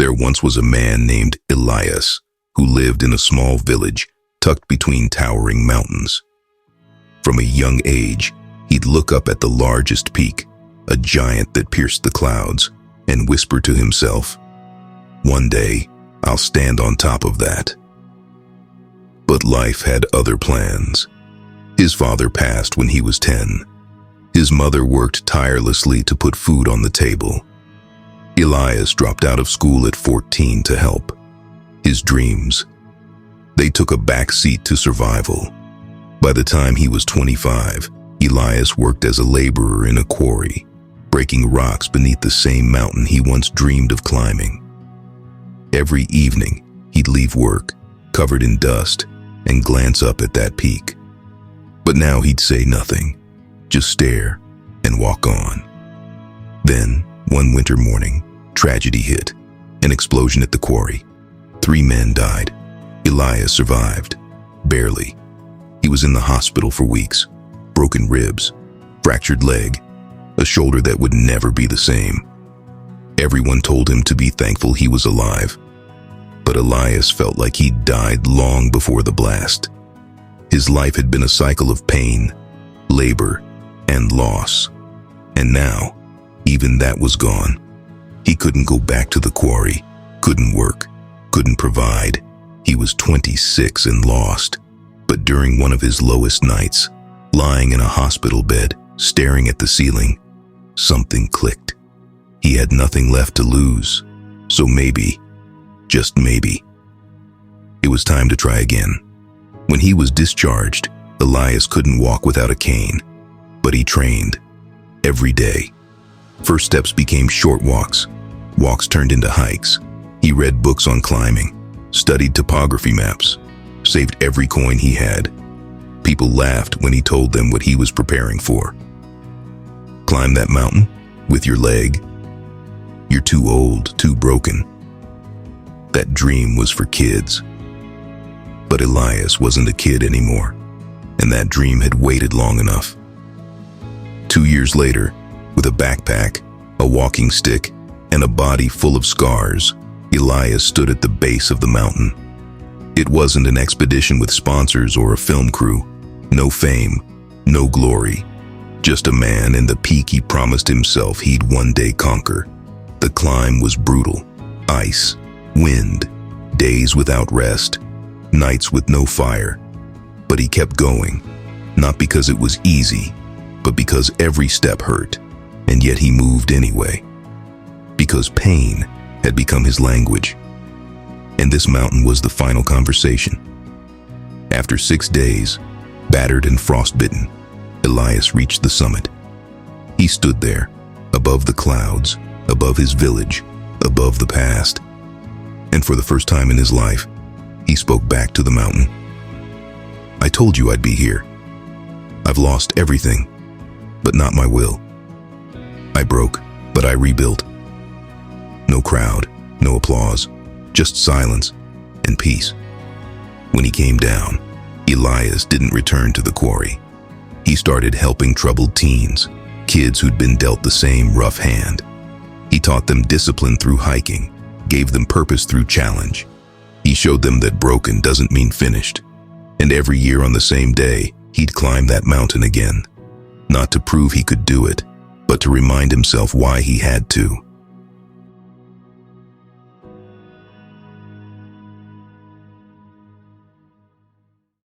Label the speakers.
Speaker 1: There once was a man named Elias who lived in a small village tucked between towering mountains. From a young age, he'd look up at the largest peak, a giant that pierced the clouds, and whisper to himself, "One day, I'll stand on top of that." But life had other plans. His father passed when he was 10. His mother worked tirelessly to put food on the table. Elias dropped out of school at 14 to help. His dreams, they took a back seat to survival. By the time he was 25, Elias worked as a laborer in a quarry, breaking rocks beneath the same mountain he once dreamed of climbing. Every evening, he'd leave work, covered in dust, and glance up at that peak. But now he'd say nothing, just stare and walk on. Then, one winter morning, tragedy hit, an explosion at the quarry. 3 men died. Elias survived, barely. He was in the hospital for weeks, broken ribs, fractured leg, a shoulder that would never be the same. Everyone told him to be thankful he was alive, but Elias felt like he'd died long before the blast. His life had been a cycle of pain, labor, and loss, and now, even that was gone. He couldn't go back to the quarry, couldn't work, couldn't provide. He was 26 and lost. But during one of his lowest nights, lying in a hospital bed, staring at the ceiling, something clicked. He had nothing left to lose, so maybe, just maybe, it was time to try again. When he was discharged, Elias couldn't walk without a cane, but he trained every day. First steps became short walks. Walks turned into hikes. He read books on climbing, studied topography maps, saved every coin he had. People laughed when he told them what he was preparing for. Climb that mountain with your leg? You're too old, too broken. That dream was for kids. But Elias wasn't a kid anymore, and that dream had waited long enough. 2 years later, with a backpack, a walking stick, and a body full of scars, Elias stood at the base of the mountain. It wasn't an expedition with sponsors or a film crew. No fame, no glory. Just a man and the peak he promised himself he'd one day conquer. The climb was brutal. Ice, wind, days without rest, nights with no fire. But he kept going, not because it was easy, but because every step hurt, and yet he moved anyway. Because pain had become his language. And this mountain was the final conversation. After 6 days, battered and frostbitten, Elias reached the summit. He stood there, above the clouds, above his village, above the past. And for the first time in his life, he spoke back to the mountain. "I told you I'd be here. I've lost everything, but not my will. I broke, but I rebuilt. No crowd, no applause, just silence and peace." When he came down, Elias didn't return to the quarry. He started helping troubled teens, kids who'd been dealt the same rough hand. He taught them discipline through hiking, gave them purpose through challenge. He showed them that broken doesn't mean finished. And every year on the same day, he'd climb that mountain again. Not to prove he could do it, but to remind himself why he had to.